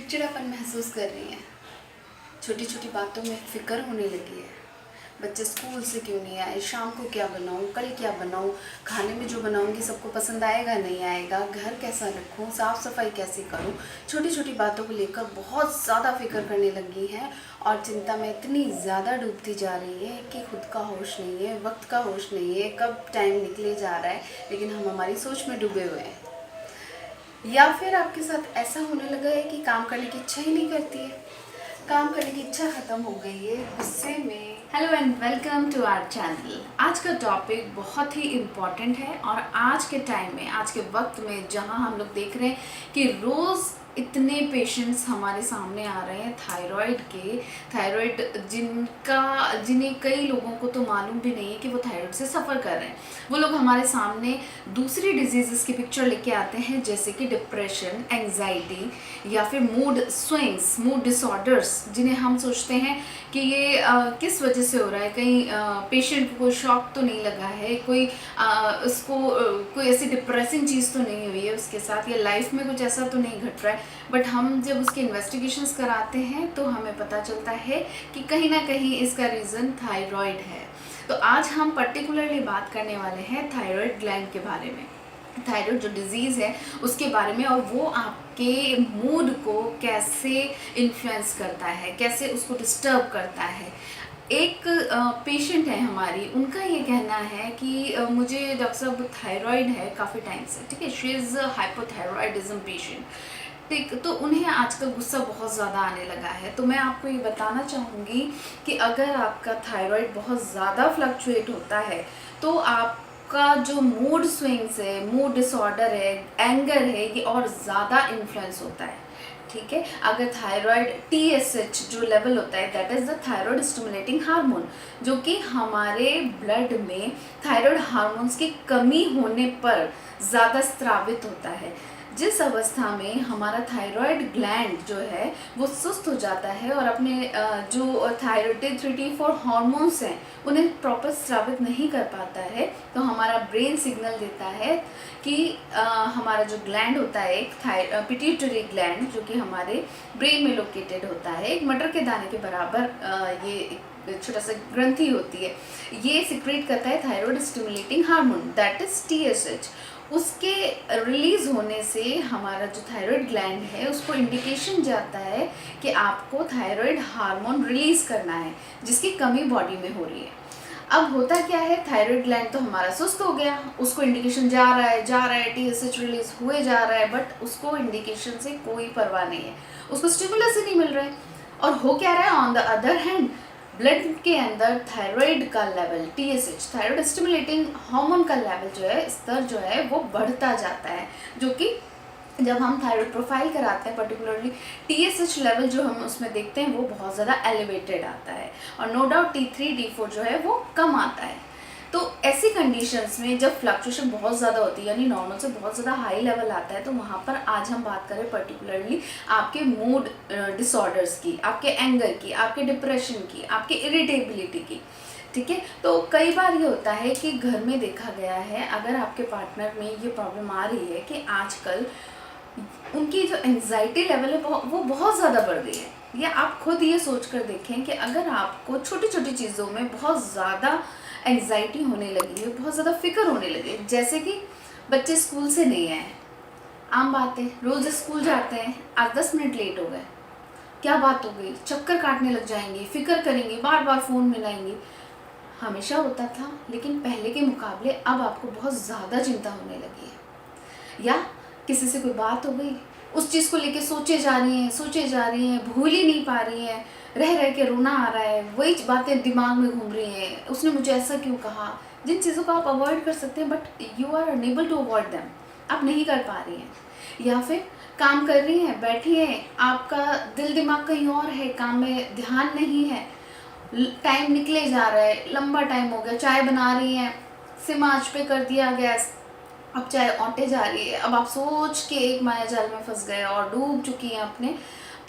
चिड़चिड़ापन महसूस कर रही हैं। छोटी छोटी बातों में फ़िक्र होने लगी है। बच्चे स्कूल से क्यों नहीं आए, शाम को क्या बनाऊँ, कल क्या बनाऊँ, खाने में जो बनाऊँगी सबको पसंद आएगा नहीं आएगा, घर कैसा रखूँ, साफ़ सफाई कैसे करूँ। छोटी छोटी बातों को लेकर बहुत ज़्यादा फ़िक्र करने लगी हैं और चिंता में इतनी ज़्यादा डूबती जा रही है कि खुद का होश नहीं है, वक्त का होश नहीं है, कब टाइम निकले जा रहा है, लेकिन हम हमारी सोच में डूबे हुए हैं। या फिर आपके साथ ऐसा होने लगा है कि काम करने की इच्छा ही नहीं करती है, काम करने की इच्छा ख़त्म हो गई है गुस्से में। Hello and welcome to our channel. आज का टॉपिक बहुत ही इम्पॉर्टेंट है और आज के टाइम में, आज के वक्त में जहां हम लोग देख रहे हैं कि रोज़ इतने पेशेंट्स हमारे सामने आ रहे हैं थायराइड जिन्हें कई लोगों को तो मालूम भी नहीं है कि वो थायराइड से सफ़र कर रहे हैं। वो लोग हमारे सामने दूसरी डिजीज़ की पिक्चर लेके आते हैं, जैसे कि डिप्रेशन, एंग्जाइटी या फिर मूड स्विंग्स, मूड डिसऑर्डर्स, जिन्हें हम सोचते हैं कि ये किस वजह से हो रहा है। कहीं पेशेंट को कोई शॉक तो नहीं लगा है, उसको कोई ऐसी डिप्रेसिंग चीज़ तो नहीं हुई है उसके साथ, या लाइफ में कुछ ऐसा तो नहीं घट रहा है। बट हम जब उसके इन्वेस्टिगेशंस कराते हैं तो हमें पता चलता है कि कहीं ना कहीं इसका रीज़न थायराइड है। तो आज हम पर्टिकुलरली बात करने वाले हैं थायराइड ग्लैंड के बारे में, थायराइड जो डिजीज़ है उसके बारे में, और वो आपके मूड को कैसे इन्फ्लुएंस करता है, कैसे उसको डिस्टर्ब करता है। एक पेशेंट है हमारी, उनका ये कहना है कि मुझे डॉक्टर साहब थायराइड है काफ़ी टाइम से, ठीक है, शी इज़ हाइपोथायरॉयडिज्म पेशेंट, ठीक। तो उन्हें आजकल गुस्सा बहुत ज़्यादा आने लगा है। तो मैं आपको ये बताना चाहूँगी कि अगर आपका थायराइड बहुत ज़्यादा फ्लक्चुएट होता है तो आपका जो मूड स्विंग्स है, मूड डिसऑर्डर है, एंगर है, ये और ज़्यादा इन्फ्लुएंस होता है, ठीक है। अगर थायराइड TSH जो लेवल होता है, that is the thyroid stimulating hormone, जो कि हमारे ब्लड में थायराइड हार्मोन्स की कमी होने पर ज़्यादा स्रावित होता है। जिस अवस्था में हमारा थायराइड ग्लैंड जो है वो सुस्त हो जाता है और अपने जो थायराइड T3T4 हार्मोन्स हैं उन्हें प्रॉपर स्रावित नहीं कर पाता है, तो हमारा ब्रेन सिग्नल देता है कि हमारा जो ग्लैंड होता है, एक पिट्यूटरी ग्लैंड, जो कि हमारे ब्रेन में लोकेटेड होता है, एक मटर के दाने के बराबर ये छोटा सा ग्रंथि होती है, ये सिक्रेट करता है thyroid stimulating hormone, that is TSH। उसके रिलीज होने से हमारा जो थायराइड ग्लैंड है उसको इंडिकेशन जाता है कि आपको थायराइड हार्मोन रिलीज करना है, जिसकी कमी बॉडी में हो रही है। अब होता क्या है, थायराइड ग्लैंड तो हमारा सुस्त हो गया, उसको इंडिकेशन जा रहा है, TSH रिलीज हुए जा रहा है, बट उसको इंडिकेशन से कोई परवाह नहीं है, उसको स्टिमुलस ही नहीं मिल रहा है। और हो क्या रहा है, on the other hand blood के अंदर थायराइड का level, TSH thyroid stimulating hormone का लेवल जो है, स्तर जो है वो बढ़ता जाता है, जो कि जब हम थायराइड प्रोफाइल कराते हैं पर्टिकुलरली TSH लेवल जो हम उसमें देखते हैं वो बहुत ज़्यादा एलिवेटेड आता है, और नो डाउट T3T4 जो है वो कम आता है। तो ऐसी कंडीशंस में जब फ्लक्चुएशन बहुत ज़्यादा होती है, यानी नॉर्मल से बहुत ज़्यादा हाई लेवल आता है, तो वहाँ पर आज हम बात करें पर्टिकुलरली आपके मूड डिसऑर्डर्स की, आपके एंगर की, आपके डिप्रेशन की, आपके इरिटेबिलिटी की, ठीक है। तो कई बार ये होता है कि घर में देखा गया है, अगर आपके पार्टनर में ये प्रॉब्लम आ रही है कि आजकल उनकी जो एंग्जाइटी लेवल है वो बहुत ज़्यादा बढ़ गई है, या आप खुद ये सोच कर देखें कि अगर आपको छोटी छोटी चीज़ों में बहुत ज़्यादा एंग्जाइटी होने लगी है, बहुत ज़्यादा फिक्र होने लगी है, जैसे कि बच्चे स्कूल से नहीं आए, आम बात है, रोज़ स्कूल जाते हैं, आज 10 मिनट लेट हो गए, क्या बात हो गई, चक्कर काटने लग जाएंगे, फिक्र करेंगे, बार बार फ़ोन मिलाएंगे। हमेशा होता था, लेकिन पहले के मुकाबले अब आपको बहुत ज़्यादा चिंता होने लगी है। या किसी से कोई बात हो गई, उस चीज़ को लेके सोचे जा रही हैं, भूल ही नहीं पा रही हैं, रह रह के रोना आ रहा है, वही बातें दिमाग में घूम रही हैं, उसने मुझे ऐसा क्यों कहा। जिन चीज़ों को आप अवॉइड कर सकते हैं, but you are unable to avoid them, आप नहीं कर पा रही हैं। या फिर काम कर रही हैं, बैठी हैं, आपका दिल दिमाग कहीं और है, काम में ध्यान नहीं है, टाइम निकले जा रहा है, लंबा टाइम हो गया, चाय बना रही हैं, सिम आंच पे कर दिया गैस, अब चाय औंटे जा रही है, अब आप सोच के एक माया जाल में फंस गए और डूब चुकी हैं अपने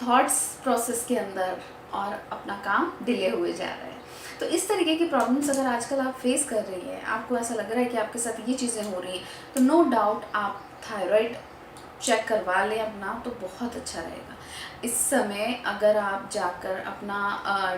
थॉट्स प्रोसेस के अंदर, और अपना काम डिले हुए जा रहा है। तो इस तरीके की प्रॉब्लम्स अगर आजकल आप फेस कर रही हैं, आपको ऐसा लग रहा है कि आपके साथ ये चीज़ें हो रही हैं, तो नो डाउट आप थायराइड चेक करवा लें अपना तो बहुत अच्छा रहेगा। इस समय अगर आप जाकर अपना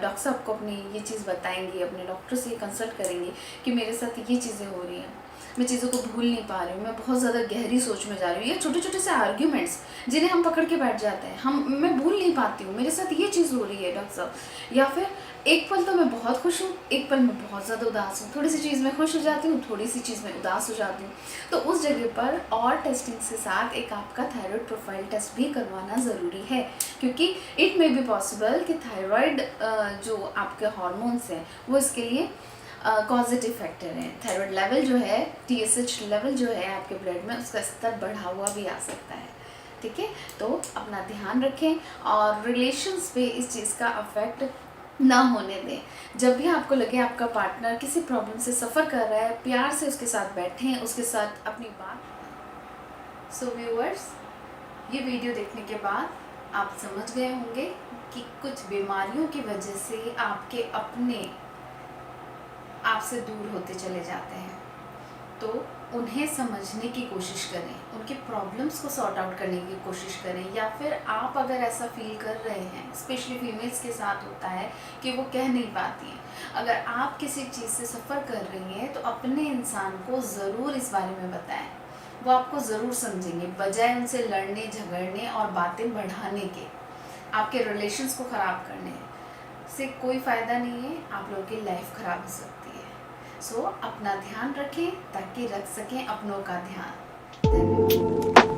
डॉक्टर साहब को अपनी ये चीज़ बताएंगे, अपने डॉक्टर से कंसल्ट करेंगे कि मेरे साथ ये चीज़ें हो रही हैं, मैं चीज़ों को भूल नहीं पा रही हूँ, मैं बहुत ज़्यादा गहरी सोच में जा रही हूँ, या छोटे छोटे से आर्ग्यूमेंट्स जिन्हें हम पकड़ के बैठ जाते हैं, मैं भूल नहीं पाती हूँ, मेरे साथ ये चीज़ हो रही है डॉक्टर साहब, या फिर एक पल तो मैं बहुत खुश हूँ, एक पल मैं बहुत ज़्यादा उदास हूँ, थोड़ी सी चीज़ में खुश हो जाती हूँ, थोड़ी सी चीज़ में उदास हो जाती हूँ। तो उस जगह पर और टेस्टिंग के साथ एक आपका थायराइड प्रोफाइल टेस्ट भी करवाना ज़रूरी है, क्योंकि इट मे बी पॉसिबल कि थायराइड जो आपके हॉर्मोन्स हैं वो इसके लिए कॉजेटिव फैक्टर है। थायराइड लेवल जो है, TSH लेवल जो है आपके ब्लड में, उसका स्तर बढ़ा हुआ भी आ सकता है। ठीक है, तो अपना ध्यान रखें और रिलेशंस पे इस चीज़ का अफेक्ट ना होने दें। जब भी आपको लगे आपका पार्टनर किसी प्रॉब्लम से सफ़र कर रहा है, प्यार से उसके साथ बैठें, उसके साथ अपनी बात। सो व्यूअर्स, ये वीडियो देखने के बाद आप समझ गए होंगे कि कुछ बीमारियों की वजह से आपके अपने आपसे दूर होते चले जाते हैं, तो उन्हें समझने की कोशिश करें, उनके प्रॉब्लम्स को सॉर्ट आउट करने की कोशिश करें। या फिर आप अगर ऐसा फील कर रहे हैं, स्पेशली फीमेल्स के साथ होता है कि वो कह नहीं पाती हैं, अगर आप किसी चीज़ से सफ़र कर रही हैं तो अपने इंसान को ज़रूर इस बारे में बताएं, वो आपको ज़रूर समझेंगे, बजाय उनसे लड़ने झगड़ने और बातें बढ़ाने के। आपके रिलेशंस को ख़राब करने से कोई फ़ायदा नहीं है, आप लोगों की लाइफ ख़राब हो सकती है। सो अपना ध्यान रखें ताकि रख सकें अपनों का ध्यान। धन्यवाद।